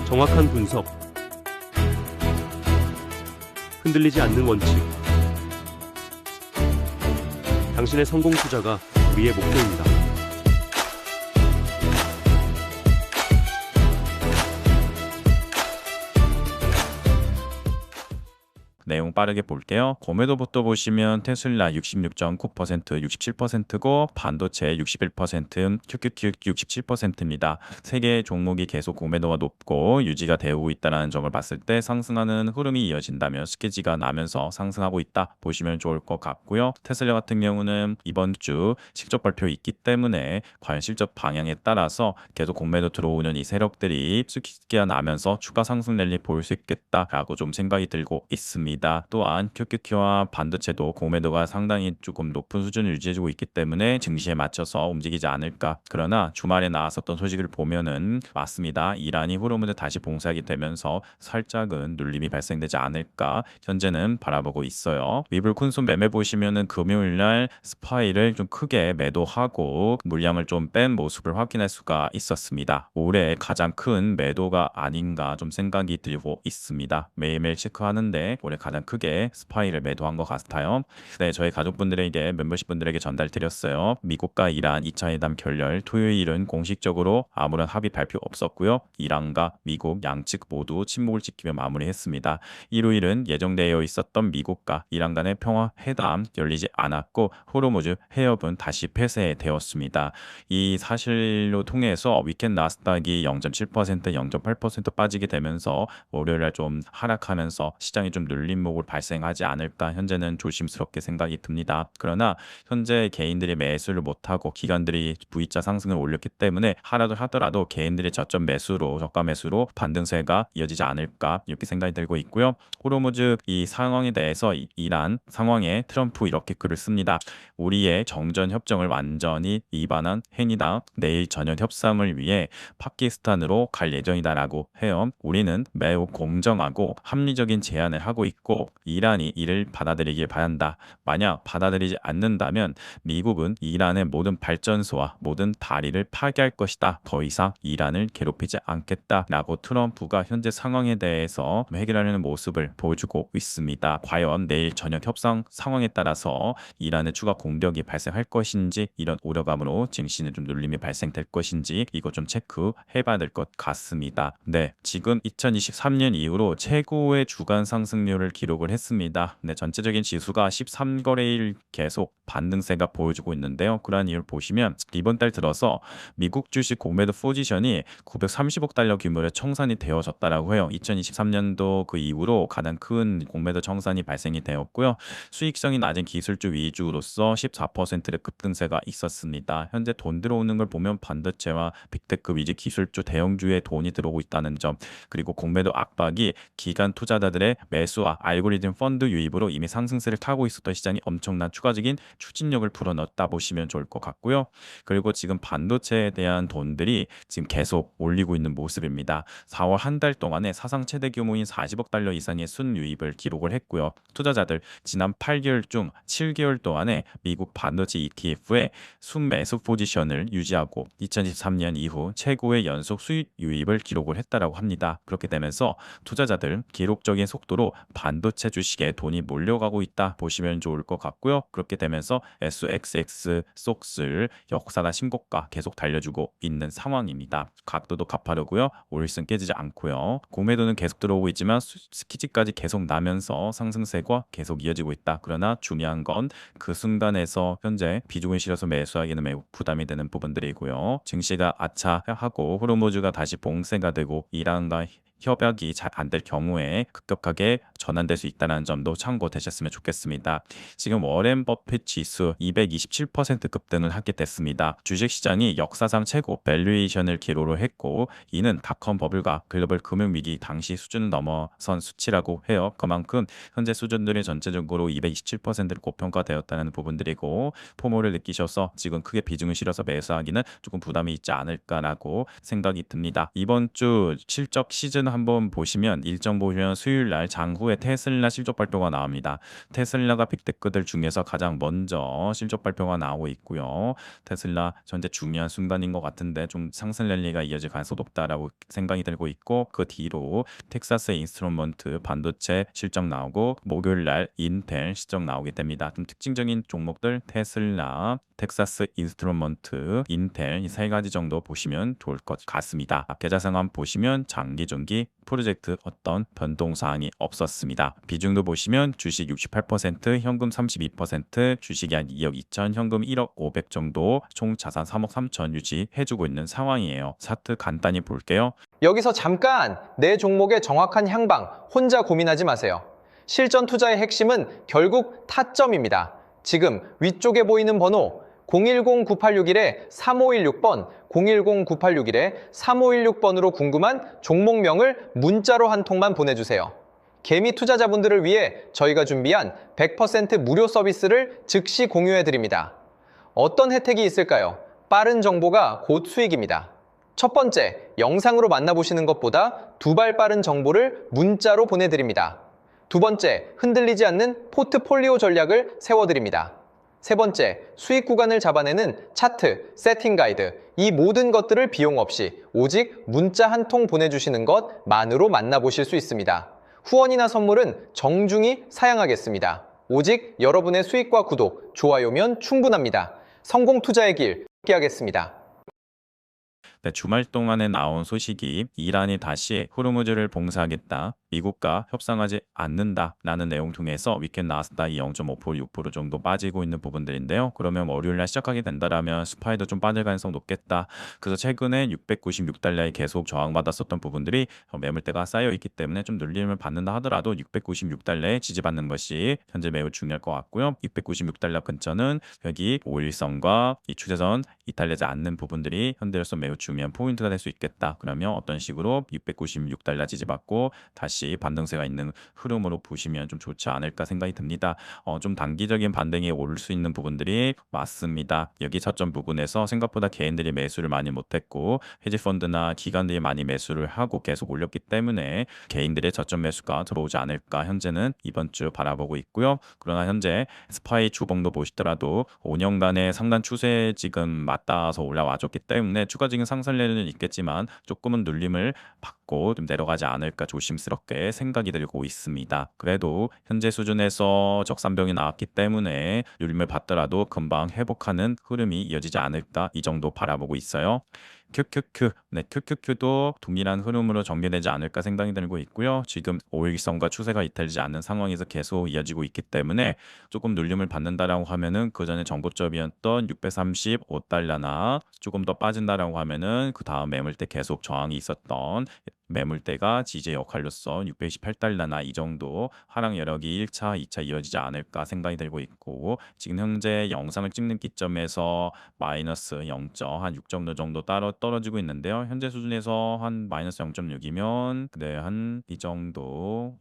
정확한 분석, 흔들리지 않는 원칙. 당신의 성공 투자가 우리의 목표입니다. 내용 빠르게 볼게요. 고매도부터 보시면 테슬라 66.9%, 67%고 반도체 61%, QQQ 67%입니다. 세 개의 종목이 계속 고매도가 높고 유지가 되고 있다는 점을 봤을 때 상승하는 흐름이 이어진다면 스케지가 나면서 상승하고 있다 보시면 좋을 것 같고요. 테슬라 같은 경우는 이번 주 실적 발표 있기 때문에 과연 실적 방향에 따라서 계속 고매도 들어오는 이 세력들이 스케지가 나면서 추가 상승 랠리 보일 수 있겠다라고 좀 생각이 들고 있습니다. 또한 QQQ와 반도체도 고매도가 상당히 조금 높은 수준을 유지해주고 있기 때문에 증시에 맞춰서 움직이지 않을까. 그러나 주말에 나왔었던 소식을 보면은 맞습니다. 이란이 호르무즈 다시 봉쇄하게 되면서 살짝은 눌림이 발생되지 않을까 현재는 바라보고 있어요. 위블 쿤손 매매 보시면은 금요일날 스파이를 좀 크게 매도하고 물량을 좀 뺀 모습을 확인할 수가 있었습니다. 올해 가장 큰 매도가 아닌가 좀 생각이 들고 있습니다. 매일매일 체크하는데 올해 가장 크게 스파이를 매도한 것 같아요. 네, 저희 가족분들에게 멤버십 분들에게 전달드렸어요. 미국과 이란 2차 회담 결렬 토요일은 공식적으로 아무런 합의 발표 없었고요. 이란과 미국 양측 모두 침묵을 지키며 마무리했습니다. 일요일은 예정되어 있었던 미국과 이란 간의 평화 회담 열리지 않았고 호르무즈 해협은 다시 폐쇄되었습니다. 이 사실로 통해서 위켄 나스닥이 0.7%, 0.8% 빠지게 되면서 월요일날 좀 하락하면서 시장이 좀 눌림목을 발생하지 않을까 현재는 조심스럽게 생각이 듭니다. 그러나 현재 개인들이 매수를 못하고 기관들이 V자 상승을 올렸기 때문에 하더라도 개인들의 저점 매수로 저가 매수로 반등세가 이어지지 않을까 이렇게 생각이 들고 있고요. 호르무즈 이 상황에 대해서 이란 상황에 트럼프 이렇게 글을 씁니다. 우리의 정전 협정을 완전히 위반한 행위다. 내일 저녁 협상을 위해 파키스탄으로 갈 예정이다라고 해요. 우리는 매우 공정하고 합리적인 제안을 하고 있고 이란이 이를 받아들이길 바란다. 만약 받아들이지 않는다면 미국은 이란의 모든 발전소와 모든 다리를 파괴할 것이다. 더 이상 이란을 괴롭히지 않겠다라고 트럼프가 현재 상황에 대해서 해결하려는 모습을 보여주고 있습니다. 과연 내일 저녁 협상 상황에 따라서 이란의 추가 공격이 발생할 것인지 이런 우려감으로 증시는 좀 눌림이 발생될 것인지 이거 좀 체크해봐야 될 것 같습니다. 네, 지금 2023년 이후로 최고의 주간 상승률을 기록을 했습니다. 네, 전체적인 지수가 13거래일 계속 반등세가 보여주고 있는데요. 그러한 이유를 보시면 이번 달 들어서 미국 주식 공매도 포지션이 930억 달러 규모의 청산이 되어졌다라고 해요. 2023년도 그 이후로 가장 큰 공매도 청산이 발생이 되었고요. 수익성이 낮은 기술주 위주로서 14%의 급등세가 있었습니다. 현재 돈 들어오는 걸 보면 반도체와 빅테크 위주 기술주 대형주에 돈이 들어오고 있다는 점, 그리고 공매도 압박이 기관 투자자들의 매수와 알고리즘 펀드 유입으로 이미 상승세를 타고 있었던 시장이 엄청난 추가적인 추진력을 불어넣었다 보시면 좋을 것 같고요. 그리고 지금 반도체에 대한 돈들이 지금 계속 올리고 있는 모습입니다. 4월 한 달 동안에 사상 최대 규모인 40억 달러 이상의 순유입을 기록을 했고요. 투자자들 지난 8개월 중 7개월 동안에 미국 반도체 ETF의 순매수 포지션을 유지하고 2023년 이후 최고의 연속 수익 유입을 기록을 했다라고 합니다. 그렇게 되면서 투자자들 기록적인 속도로 반도체 주식에 돈이 몰려가고 있다 보시면 좋을 것 같고요. 그렇게 되면서 SXX 속슬 역사나 신고가 계속 달려주고 있는 상황입니다. 각도도 가파르고요. 올일선 깨지지 않고요. 공매도는 계속 들어오고 있지만 스키지까지 계속 나면서 상승세가 계속 이어지고 있다. 그러나 중요한 건 그 순간에서 현재 비중을 실어서 매수하기는 매우 부담이 되는 부분들이고요. 증시가 아차하고 호르무즈가 다시 봉쇄가 되고 이란과 협약이 잘 안 될 경우에 급격하게 전환될 수 있다는 점도 참고되셨으면 좋겠습니다. 지금 워렌 버핏 지수 227% 급등을 하게 됐습니다. 주식시장이 역사상 최고 밸류에이션을 기록을 했고 이는 닷컴 버블과 글로벌 금융위기 당시 수준을 넘어선 수치라고 해요. 그만큼 현재 수준들이 전체적으로 227%를 고평가되었다는 부분들이고 포모를 느끼셔서 지금 크게 비중을 실어서 매수하기는 조금 부담이 있지 않을까라고 생각이 듭니다. 이번 주 실적 시즌 한번 보시면 일정 보시면 수요일 날 장후에 테슬라 실적 발표가 나옵니다. 테슬라가 빅테크들 중에서 가장 먼저 실적 발표가 나오고 있고요. 테슬라 현재 중요한 순간인 것 같은데 좀 상승 랠리가 이어질 가능성이 높다라고 생각이 들고 있고, 그 뒤로 텍사스 인스트루먼트 반도체 실적 나오고 목요일 날 인텔 실적 나오게 됩니다. 좀 특징적인 종목들 테슬라, 텍사스 인스트루먼트, 인텔 이 세 가지 정도 보시면 좋을 것 같습니다. 계좌 상황 보시면 장기 중기 프로젝트 어떤 변동 사항이 없었습니다. 비중도 보시면 주식 68%, 현금 32%, 주식이 한 2억 2천, 현금 1억 500 정도, 총 자산 3억 3천 유지해주고 있는 상황이에요. 차트 간단히 볼게요. 여기서 잠깐 내 종목의 정확한 향방 혼자 고민하지 마세요. 실전 투자의 핵심은 결국 타점입니다. 지금 위쪽에 보이는 번호 010-9861-3516번, 010-9861-3516번으로 궁금한 종목명을 문자로 한 통만 보내주세요. 개미 투자자분들을 위해 저희가 준비한 100% 무료 서비스를 즉시 공유해드립니다. 어떤 혜택이 있을까요? 빠른 정보가 곧 수익입니다. 첫 번째, 영상으로 만나보시는 것보다 두 발 빠른 정보를 문자로 보내드립니다. 두 번째, 흔들리지 않는 포트폴리오 전략을 세워드립니다. 세 번째, 수익 구간을 잡아내는 차트, 세팅 가이드, 이 모든 것들을 비용 없이 오직 문자 한 통 보내주시는 것만으로 만나보실 수 있습니다. 후원이나 선물은 정중히 사양하겠습니다. 오직 여러분의 수익과 구독, 좋아요면 충분합니다. 성공 투자의 길 함께하겠습니다. 네, 주말 동안에 나온 소식이 이란이 다시 호르무즈를 봉쇄하겠다, 미국과 협상하지 않는다라는 내용 통해서 위켄 나스닥이 0.5%, 6% 정도 빠지고 있는 부분들인데요. 그러면 월요일 날 시작하게 된다라면 스파이도 좀 빠질 가능성 높겠다. 그래서 최근에 696달러에 계속 저항받았었던 부분들이 매물대가 쌓여 있기 때문에 좀 눌림을 받는다 하더라도 696달러에 지지받는 것이 현재 매우 중요할 것 같고요. 696달러 근처는 여기 5일선과 이 추세선 이탈되지 않는 부분들이 현재로서 매우 중요한 포인트가 될 수 있겠다. 그러면 어떤 식으로 696달러 지지받고 다시 반등세가 있는 흐름으로 보시면 좀 좋지 않을까 생각이 듭니다. 좀 단기적인 반등이 올 수 있는 부분들이 맞습니다. 여기 저점 부분에서 생각보다 개인들이 매수를 많이 못했고 헤지펀드나 기관들이 많이 매수를 하고 계속 올렸기 때문에 개인들의 저점 매수가 들어오지 않을까 현재는 이번 주 바라보고 있고요. 그러나 현재 스파이 주봉도 보시더라도 5년간의 상단 추세에 지금 맞닿아서 올라와줬기 때문에 추가적인 상승률은 있겠지만 조금은 눌림을 받고 좀 내려가지 않을까 조심스럽게 생각이 들고 있습니다. 그래도 현재 수준에서 적산병이 나왔기 때문에 눌림을 받더라도 금방 회복하는 흐름이 이어지지 않을까, 이 정도 바라보고 있어요. QQQ, 네, QQQ도 동일한 흐름으로 전개되지 않을까 생각이 들고 있고요. 지금 5일선과 추세가 이탈되지 않는 상황에서 계속 이어지고 있기 때문에 조금 눌림을 받는다라고 하면은 그 전에 정고점이었던 635달러나 조금 더 빠진다라고 하면은 그 다음 매물대 계속 저항이 있었던 매물대가 지지 역할로서 628달러나 이 정도 하락 여력이 1차, 2차 이어지지 않을까 생각이 들고 있고, 지금 현재 영상을 찍는 기점에서 마이너스 0.6 정도 따로 떨어지고 있는데요. 현재 수준에서 한 마이너스 0.6이면 네, 한 이 정도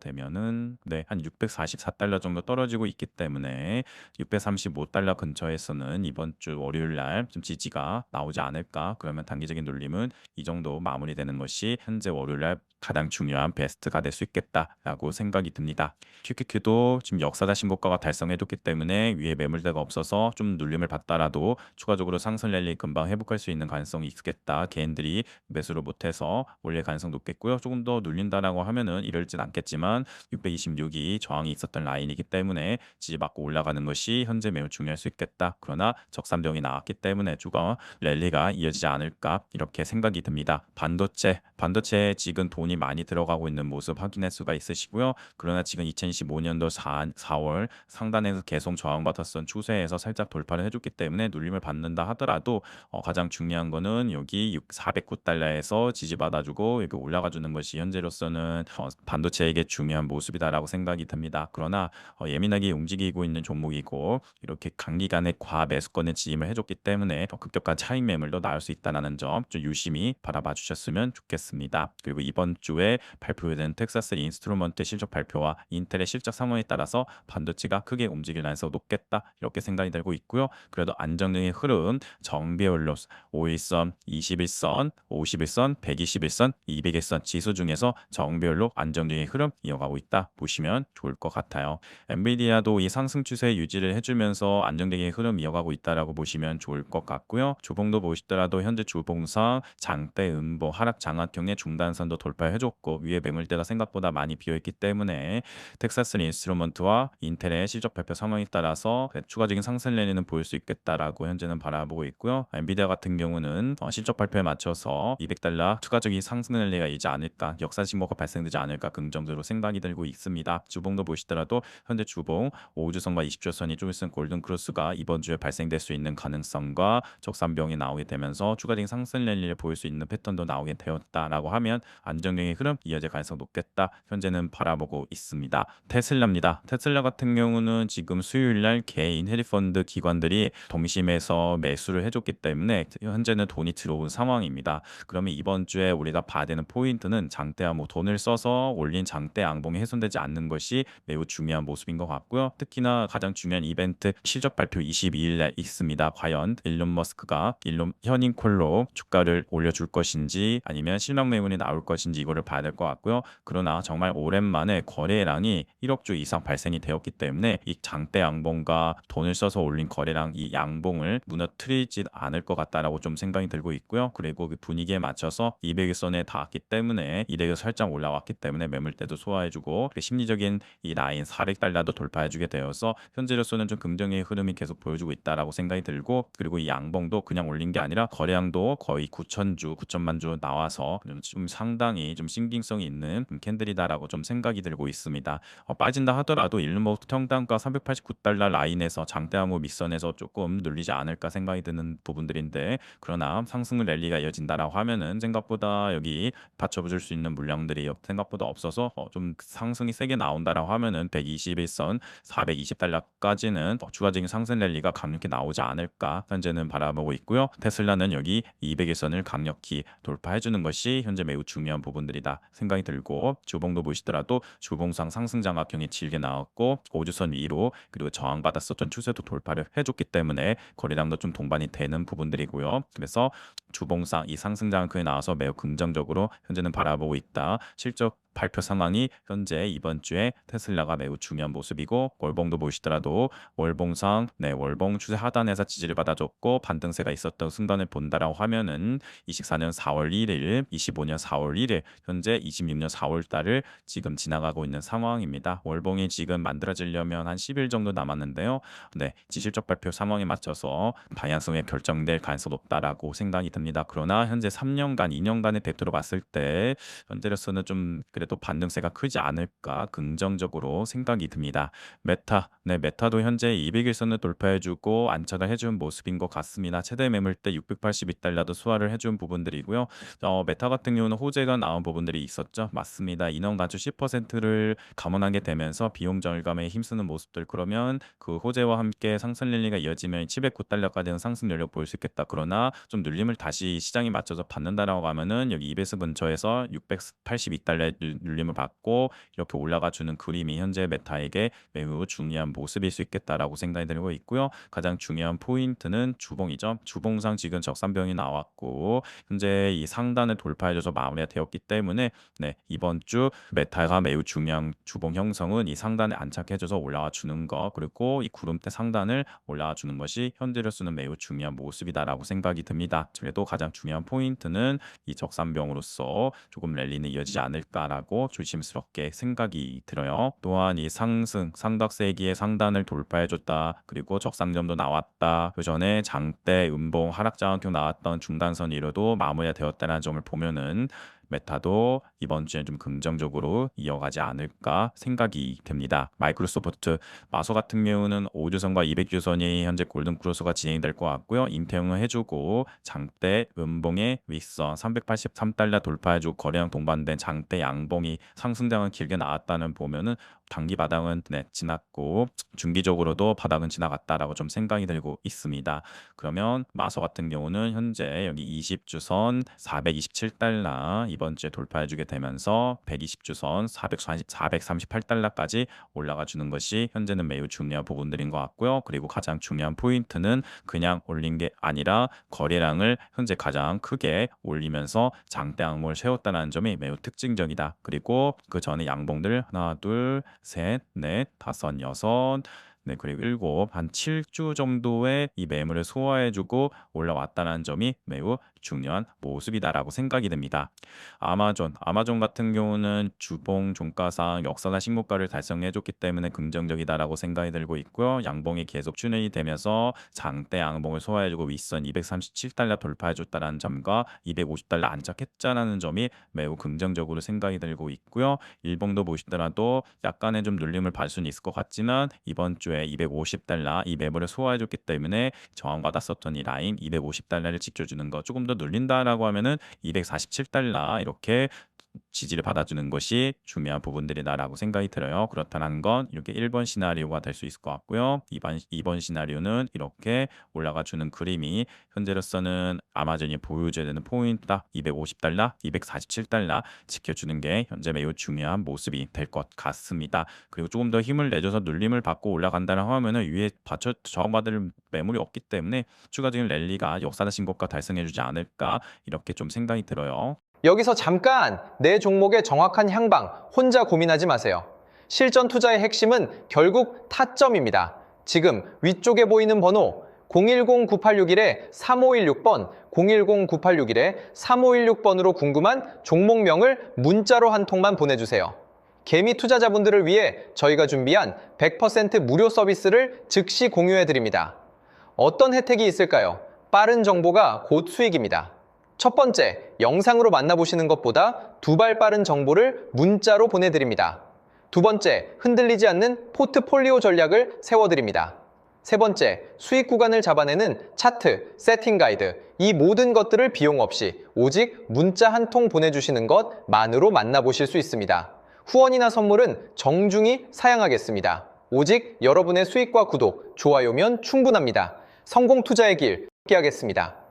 되면은 네, 한 644달러 정도 떨어지고 있기 때문에 635달러 근처에서는 이번 주 월요일 날 좀 지지가 나오지 않을까. 그러면 단기적인 눌림은 이 정도 마무리되는 것이 현재 월요일 날 가장 중요한 베스트가 될 수 있겠다라고 생각이 듭니다. QQQ도 지금 역사다 신고가가 달성해뒀기 때문에 위에 매물대가 없어서 좀 눌림을 받더라도 추가적으로 상승 랠리 금방 회복할 수 있는 가능성이 있겠다. 개인들이 매수를 못해서 올릴 가능성 높겠고요. 조금 더 눌린다라고 하면은 이럴진 않겠지만 626이 저항이 있었던 라인이기 때문에 지지받고 올라가는 것이 현재 매우 중요할 수 있겠다. 그러나 적산병이 나왔기 때문에 주가 랠리가 이어지지 않을까 이렇게 생각이 듭니다. 반도체에 지금 돈이 많이 들어가고 있는 모습 확인할 수가 있으시고요. 그러나 지금 2025년도 4월 상단에서 계속 저항받았던 추세에서 살짝 돌파를 해줬기 때문에 눌림을 받는다 하더라도 가장 중요한 거는 여기 409달러에서 지지받아주고 여기 올라가주는 것이 현재로서는 반도체에게 중요한 모습이다라고 생각이 듭니다. 그러나 예민하게 움직이고 있는 종목이고 이렇게 단기간에 과매수권에 지임을 해줬기 때문에 더 급격한 차익 매물도 나올 수 있다는 점 좀 유심히 바라봐 주셨으면 좋겠습니다. 그리고 이번 주에 발표된 텍사스 인스트루먼트 실적 발표와 인텔의 실적 상황에 따라서 반도체가 크게 움직일 가능성이 높겠다 이렇게 생각이 들고 있고요. 그래도 안정적인 흐름 정배열로 5일선, 21선, 51선, 121선, 200일선 지수 중에서 정배열로 안정적인 흐름 이어가고 있다 보시면 좋을 것 같아요. 엔비디아도 이 상승 추세 유지를 해주면서 안정적인 흐름 이어가고 있다라고 보시면 좋을 것 같고요. 주봉도 보시더라도 현재 주봉상 장대 음보 하락 장악형의 중단선도 돌파해줬고 위에 매물대가 생각보다 많이 비어있기 때문에 텍사스 인스트루먼트와 인텔의 실적 발표 상황에 따라서 추가적인 상승 랠리는 보일 수 있겠다라고 현재는 바라보고 있고요. 엔비디아 같은 경우는 실적 발표에 맞춰서 $200 추가적인 상승 랠리가 이지 않을까, 역사 신고가 발생되지 않을까 긍정적으로 생각이 들고 있습니다. 주봉도 보시더라도 현재 주봉 5주선과 20주선이 좀 있으면 골든 크로스가 이번 주에 발생될 수 있는 가능성과 적산병이 나오게 되면서 추가적인 상승 랠리를 보일 수 있는 패턴도 나오게 되었다라고 하면 안정적인 흐름 이어질 가능성이 높겠다 현재는 바라보고 있습니다. 테슬라입니다. 테슬라 같은 경우는 지금 수요일날 개인 헤지펀드 기관들이 동심에서 매수를 해줬기 때문에 현재는 돈이 들어온 상황입니다. 그러면 이번 주에 우리가 봐야 되는 포인트는 장대 돈을 써서 올린 장대 양봉이 훼손되지 않는 것이 매우 중요한 모습인 것 같고요. 특히나 가장 중요한 이벤트 실적 발표 22일날 있습니다. 과연 일론 머스크가 현인 콜로 주가를 올려줄 것인지 아니면 실명 매물이 나올 것인지 이거를 봐야 될 것 같고요. 그러나 정말 오랜만에 거래량이 1억 주 이상 발생이 되었기 때문에 이 장대 양봉과 돈을 써서 올린 거래량 이 양봉을 무너뜨리지 않을 것 같다라고 좀 생각이 들고 있고요. 그리고 그 분위기에 맞춰서 200일선에 닿았기 때문에 이래서 살짝 올라왔기 때문에 매물대도 소화해주고 심리적인 이 라인 400달러도 돌파해주게 되어서 현재로서는 좀 긍정의 흐름이 계속 보여주고 있다라고 생각이 들고, 그리고 이 양봉도 그냥 올린 게 아니라 거래량도 거의 9천주, 9천만 주 나와서 좀 상당히 좀 신빙성이 있는 캔들이다라고 좀 생각이 들고 있습니다. 빠진다 하더라도 일론 머스크 평단가 389달러 라인에서 장대암호 밑선에서 조금 눌리지 않을까 생각이 드는 부분들인데, 그러나 상승 랠리가 이어진다라고 하면은 생각보다 여기 받쳐줄 수 있는 물량들이 생각보다 없어서 좀 상승이 세게 나온다라고 하면은 121선 420달러까지는 추가적인 상승 랠리가 강력히 나오지 않을까 현재는 바라보고 있고요. 테슬라는 여기 200일선을 강력히 돌파해주는 것이 현재 매우 중요한 부분들이다 생각이 들고, 주봉도 보시더라도 주봉상 상승 장악형이 길게 나왔고 5주선 위로 그리고 저항받았었던 추세도 돌파를 해줬기 때문에 거래량도 좀 동반이 되는 부분들이고요. 그래서 주봉상 이 상승 장악형이 나와서 매우 긍정적으로 현재는 바라보고 있다. 실적 발표 상황이 현재 이번 주에 테슬라가 매우 중요한 모습이고, 월봉도 보시더라도 월봉상 월봉 추세 하단에서 지지를 받아줬고 반등세가 있었던 순간을 본다라고 하면은 24년 4월 1일, 25년 4월 1일, 현재 26년 4월 달을 지금 지나가고 있는 상황입니다. 월봉이 지금 만들어지려면 한 10일 정도 남았는데요. 지실적 발표 상황에 맞춰서 방향성이 결정될 가능성이 높다라고 생각이 듭니다. 그러나 현재 3년간, 2년간의 덱도로 봤을 때 현재로서는 좀 그래도 반등세가 크지 않을까 긍정적으로 생각이 듭니다. 메타도 현재 200일선을 돌파해주고 안착을 해준 모습인 것 같습니다. 최대 매물대 682달러도 수화를 해준 부분들이고요. 메타 같은 경우는 호재가 나온 부분들이 있었죠. 맞습니다. 인원 감축 10%를 감원하게 되면서 비용 절감에 힘쓰는 모습들, 그러면 그 호재와 함께 상승 랠리가 이어지면 709달러까지는 상승 여력 보일 수 있겠다. 그러나 좀 눌림을 다시 시장에 맞춰서 받는다라고 하면은 여기 2배수 근처에서 682달러의 눌림을 받고 이렇게 올라가 주는 그림이 현재 메타에게 매우 중요한 모습일 수 있겠다라고 생각이 들고 있고요. 가장 중요한 포인트는 주봉이죠. 주봉상 지금 적산병이 나왔고 현재 이 상단을 돌파해줘서 마무리가 되었기 때문에 이번 주 메타가 매우 중요한 주봉 형성은 이 상단에 안착해줘서 올라와 주는 거, 그리고 이 구름대 상단을 올라와 주는 것이 현재로서는 매우 중요한 모습이다라고 생각이 듭니다. 그래도 가장 중요한 포인트는 이 적산병으로서 조금 랠리는 이어지지 않을까라고 조심스럽게 생각이 들어요. 또한 이 상덕세기의 상단을 돌파해줬다. 그리고 적상점도 나왔다. 그 전에 장대, 음봉, 하락장악형 나왔던 중단선 이로도 마무리가 되었다는 점을 보면은 메타도 이번 주에 좀 긍정적으로 이어가지 않을까 생각이 됩니다. 마이크로소프트 마소 같은 경우는 5주선과 200주선이 현재 골든크로스가 진행이 될 것 같고요. 인테형을 해주고 장대 음봉의 윗선 383달러 돌파해주고 거래량 동반된 장대 양봉이 상승장은 길게 나왔다는 보면은 단기 바닥은 지났고 중기적으로도 바닥은 지나갔다라고 좀 생각이 들고 있습니다. 그러면 마소 같은 경우는 현재 여기 20주선 427달러 이번 주에 돌파해주게 되면서 120주선 438달러까지 올라가 주는 것이 현재는 매우 중요한 부분들인 것 같고요. 그리고 가장 중요한 포인트는 그냥 올린 게 아니라 거래량을 현재 가장 크게 올리면서 장대 악몽을 세웠다는 점이 매우 특징적이다. 그리고 그 전에 양봉들 하나, 둘, 셋, 넷, 다섯, 여섯, 네, 그리고 7, 한 7주 정도의 이 매물을 소화해주고 올라왔다는 점이 매우 중요한 모습이다라고 생각이 됩니다. 아마존 같은 경우는 주봉 종가상 역사나 신고가를 달성해줬기 때문에 긍정적이다라고 생각이 들고 있고요. 양봉이 계속 추진이 되면서 장대 양봉을 소화해주고 윗선 237달러 돌파해줬다는 점과 250달러 안착했자라는 점이 매우 긍정적으로 생각이 들고 있고요. 일봉도 보시더라도 약간의 좀 눌림을 받을 수는 있을 것 같지만 이번 주에 250달러 이 매물을 소화해줬기 때문에 저항받았었던 이 라인 250달러를 지켜주는 거, 조금 더 눌린다라고 하면은 247달러 이렇게 지지를 받아주는 것이 중요한 부분들이다라고 생각이 들어요. 그렇다는 건 이렇게 1번 시나리오가 될 수 있을 것 같고요. 2번 시나리오는 이렇게 올라가 주는 그림이 현재로서는 아마존이 보여줘야 되는 포인트다. 250달러, 247달러 지켜주는 게 현재 매우 중요한 모습이 될 것 같습니다. 그리고 조금 더 힘을 내줘서 눌림을 받고 올라간다는 하면은 위에 받쳐 저항받을 매물이 없기 때문에 추가적인 랠리가 역사적 신고가 달성해주지 않을까 이렇게 좀 생각이 들어요. 여기서 잠깐 내 종목의 정확한 향방 혼자 고민하지 마세요. 실전 투자의 핵심은 결국 타점입니다. 지금 위쪽에 보이는 번호 010-9861-3516번, 010-9861-3516번으로 궁금한 종목명을 문자로 한 통만 보내주세요. 개미 투자자분들을 위해 저희가 준비한 100% 무료 서비스를 즉시 공유해드립니다. 어떤 혜택이 있을까요? 빠른 정보가 곧 수익입니다. 첫 번째, 영상으로 만나보시는 것보다 2발 빠른 정보를 문자로 보내드립니다. 두 번째, 흔들리지 않는 포트폴리오 전략을 세워드립니다. 세 번째, 수익 구간을 잡아내는 차트, 세팅 가이드, 이 모든 것들을 비용 없이 오직 문자 한 통 보내주시는 것만으로 만나보실 수 있습니다. 후원이나 선물은 정중히 사양하겠습니다. 오직 여러분의 수익과 구독, 좋아요면 충분합니다. 성공 투자의 길 함께하겠습니다.